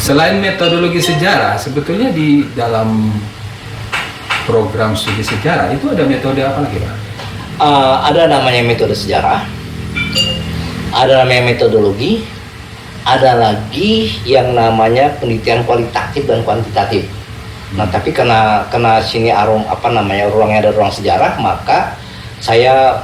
Selain metodologi sejarah, sebetulnya di dalam program studi sejarah itu ada metode apa lagi, Pak? Ada namanya metode sejarah, ada namanya metodologi, ada lagi yang namanya penelitian kualitatif dan kuantitatif. Nah, tapi karena sini ruangnya ada ruang sejarah, maka saya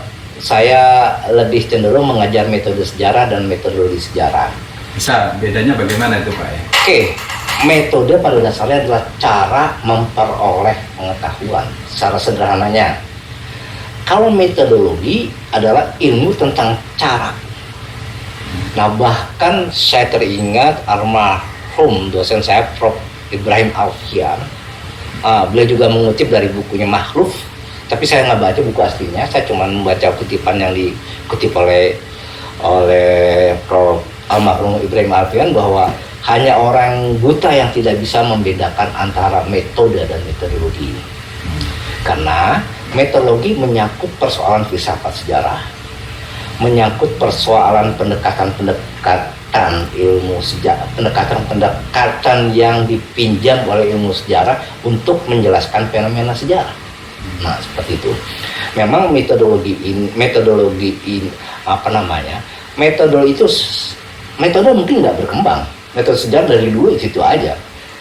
lebih cenderung mengajar metode sejarah dan metodologi sejarah. Bisa bedanya bagaimana itu, Pak? Oke, metode pada dasarnya adalah cara memperoleh pengetahuan secara sederhananya. Kalau metodologi adalah ilmu tentang cara. Nah, bahkan saya teringat almarhum dosen saya, Prof. Ibrahim Alfian. Beliau juga mengutip dari bukunya Makhluf, tapi saya nggak baca buku aslinya. Saya cuma membaca kutipan yang dikutip oleh Prof. almarhum Ibrahim Alfian, bahwa hanya orang buta yang tidak bisa membedakan antara metode dan metodologi. Karena metodologi menyangkut persoalan filsafat sejarah, menyangkut persoalan pendekatan ilmu sejarah, pendekatan yang dipinjam oleh ilmu sejarah untuk menjelaskan fenomena sejarah. Nah, seperti itu. Memang metodologi ini metode mungkin nggak berkembang. Metode sejarah dari dulu itu aja.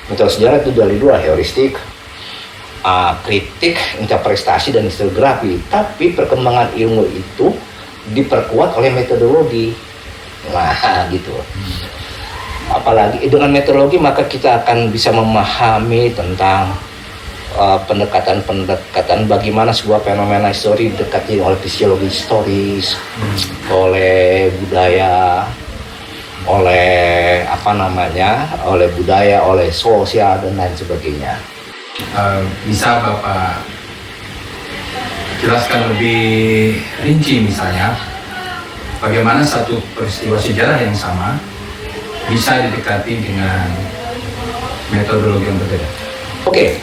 Metode sejarah itu dari dulu heuristik, kritik, interpretasi, dan historiografi. Tapi perkembangan ilmu itu diperkuat oleh metodologi. Nah, gitu. Apalagi dengan metodologi maka kita akan bisa memahami tentang pendekatan bagaimana sebuah fenomena histori didekati oleh fisiologi historis, oleh budaya, oleh budaya, oleh sosial, dan lain sebagainya. Bisa Bapak jelaskan lebih rinci, misalnya bagaimana satu peristiwa sejarah yang sama bisa didekati dengan metodologi yang berbeda? Oke,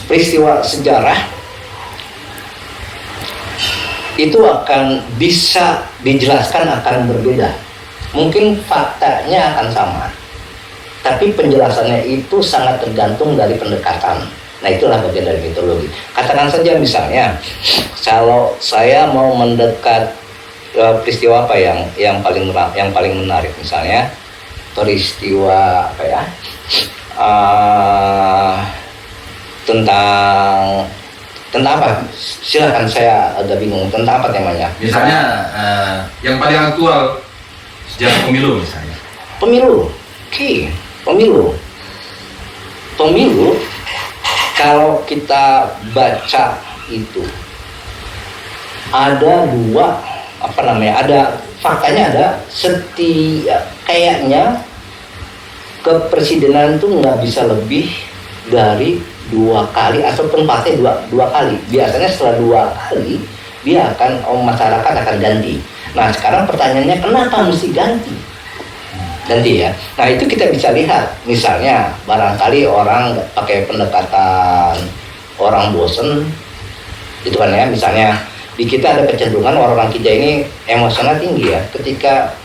peristiwa sejarah itu akan bisa dijelaskan akan berbeda. Mungkin faktanya akan sama, tapi penjelasannya itu sangat tergantung dari pendekatan. Nah, itulah bagian dari metodologi. Katakan saja misalnya, kalau saya mau mendekat peristiwa apa yang paling menarik, misalnya peristiwa tentang apa? Silakan, saya agak bingung tentang apa temanya. Misalnya yang paling aktual sejarah pemilu misalnya. Pemilu, oke. Pemilu, kalau kita baca itu ada dua faktanya ada kayaknya kepresidenan itu nggak bisa lebih dari 2 kali ataupun pasti dua kali. Biasanya setelah 2 kali dia masyarakat akan ganti. Nah, sekarang pertanyaannya kenapa mesti ganti ya. Nah, itu kita bisa lihat, misalnya barangkali orang pakai pendekatan orang bosen itu kan ya. Misalnya di kita ada kecenderungan orang kita ini emosional tinggi ya. Ketika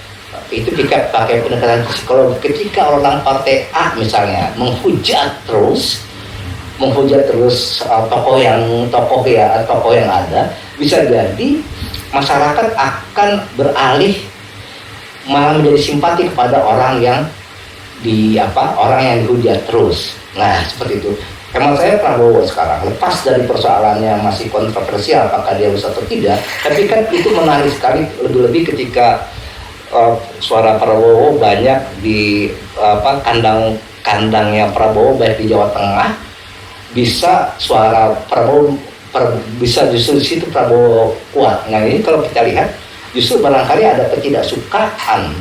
pakai pendekatan psikologi, ketika orang partai A misalnya menghujat terus tokoh yang ada, bisa jadi masyarakat akan beralih malah menjadi simpati kepada orang yang dihujat terus. Nah, seperti itu. Hemat saya, Prabowo sekarang lepas dari persoalannya masih kontroversial apakah dia bisa atau tidak, tapi kan itu menarik sekali, lebih-lebih ketika suara Prabowo banyak di kandangnya Prabowo, baik di Jawa Tengah, bisa suara Prabowo bisa justru di situ Prabowo kuat. Nah, ini kalau kita lihat justru barangkali ada ketidaksukaan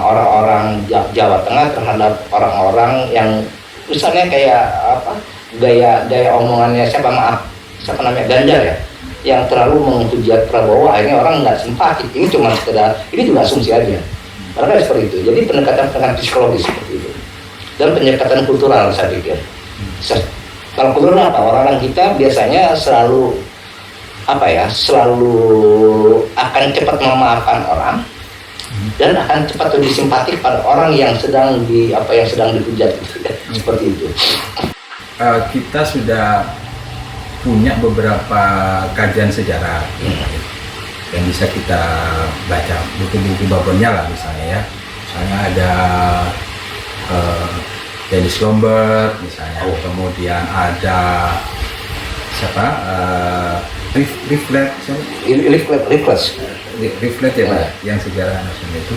orang-orang Jawa Tengah terhadap orang-orang yang misalnya kayak gaya omongannya Ganjar ya, yang terlalu menghujat Prabowo, akhirnya orang nggak simpatik. Ini cuma sekedar, ini juga asumsi aja. Barangkali seperti itu. Jadi pendekatan psikologis seperti itu. Dan pendekatan kultural, saya pikir. Kalau kultural apa? Orang-orang kita biasanya selalu akan cepat memaafkan orang, dan akan cepat lebih simpatik pada orang yang sedang dihujat gitu ya. Seperti itu. Kita sudah punya beberapa kajian sejarah yang bisa kita baca, buku-buku babonnya lah misalnya ya. Misalnya ada Dennis Lombard misalnya, kemudian ada siapa? Riflet ya Pak, yang sejarah nasional itu.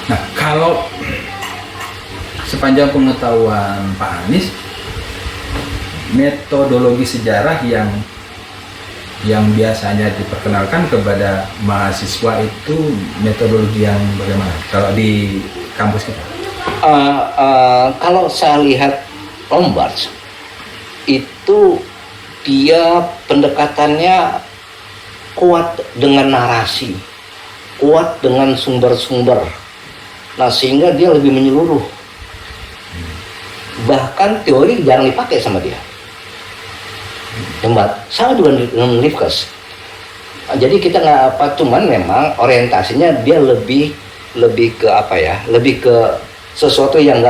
Nah, kalau sepanjang pengetahuan Pak Anies, metodologi sejarah yang biasanya diperkenalkan kepada mahasiswa itu metodologi yang bagaimana kalau di kampus kita? Kalau saya lihat Lombard itu dia pendekatannya kuat dengan narasi, kuat dengan sumber-sumber. Nah, sehingga dia lebih menyeluruh. Bahkan teori jarang dipakai sama dia. Sama juga dengan Rifkes. Jadi kita nggak apa, cuman memang orientasinya dia lebih ke apa ya, lebih ke sesuatu yang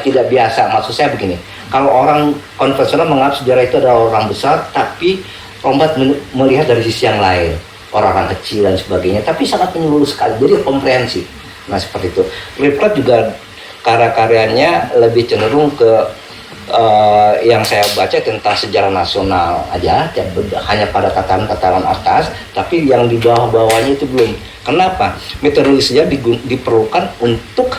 tidak biasa. Maksud saya begini, kalau orang konvensional menganggap sejarah itu adalah orang besar, tapi Lombard melihat dari sisi yang lain, orang-orang kecil dan sebagainya, tapi sangat menyeluruh sekali, jadi komprehensif. Nah, seperti itu. Rifkes juga karya-karyanya lebih cenderung ke yang saya baca tentang sejarah nasional aja, hanya pada tataran-tataran atas, tapi yang di bawah-bawahnya itu belum. Kenapa? Metodologi sejarah diperlukan untuk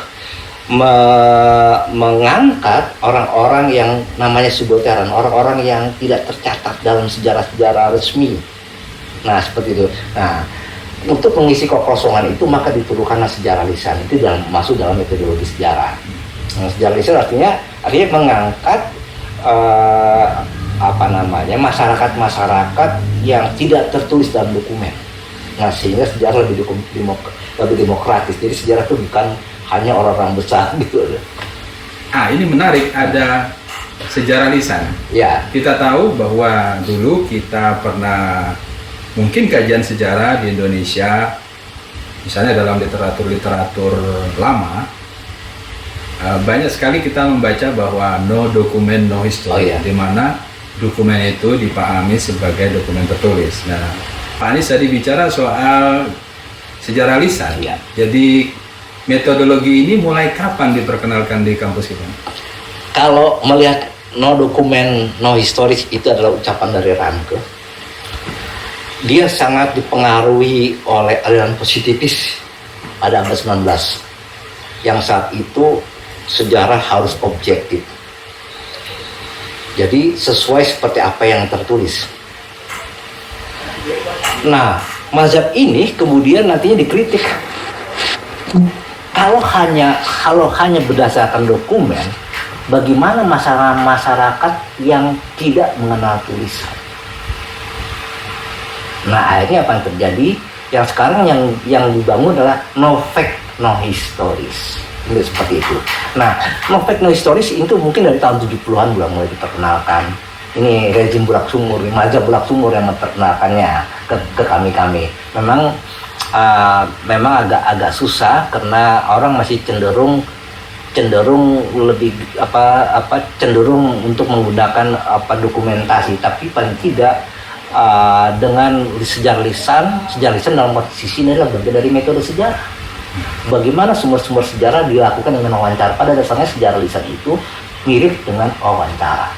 mengangkat orang-orang yang namanya subaltern, orang-orang yang tidak tercatat dalam sejarah-sejarah resmi. Nah, seperti itu. Nah, untuk mengisi kekosongan itu maka diperlukanlah sejarah lisan. Itu masuk dalam metodologi sejarah. Nah, sejarah lisan artinya mengangkat masyarakat-masyarakat yang tidak tertulis dalam dokumen. Nah, sehingga sejarah lebih demokratis. Jadi sejarah itu bukan hanya orang-orang besar gitu. Ini menarik, ada sejarah lisan. Ya. Kita tahu bahwa dulu kita pernah mungkin kajian sejarah di Indonesia, misalnya dalam literatur lama, banyak sekali kita membaca bahwa no document no history, di mana dokumen itu dipahami sebagai dokumen tertulis. Nah, Pak Anies tadi bicara soal sejarah lisan. Ya. Jadi metodologi ini mulai kapan diperkenalkan di kampus kita? Kalau melihat no document no history itu adalah ucapan dari Ranke. Dia sangat dipengaruhi oleh aliran positifis pada abad 19 yang saat itu sejarah harus objektif. Jadi sesuai seperti apa yang tertulis. Nah, mazhab ini kemudian nantinya dikritik. Kalau hanya berdasarkan dokumen, bagaimana masyarakat yang tidak mengenal tulisan? Nah, akhirnya apa yang terjadi? Yang sekarang yang dibangun adalah no fact no histories. Ini seperti itu. Nah, no fact no histories itu mungkin dari tahun 70-an mulai diperkenalkan. Ini rezim Bulak Sumur, mazhab Bulak Sumur yang memperkenalkannya ke kami. Memang agak susah karena orang masih cenderung lebih cenderung untuk menggunakan dokumentasi, tapi paling tidak dengan sejarah lisan dalam posisi ini adalah bagian dari metode sejarah. Bagaimana sumber-sumber sejarah dilakukan dengan wawancara. Pada dasarnya sejarah lisan itu mirip dengan wawancara.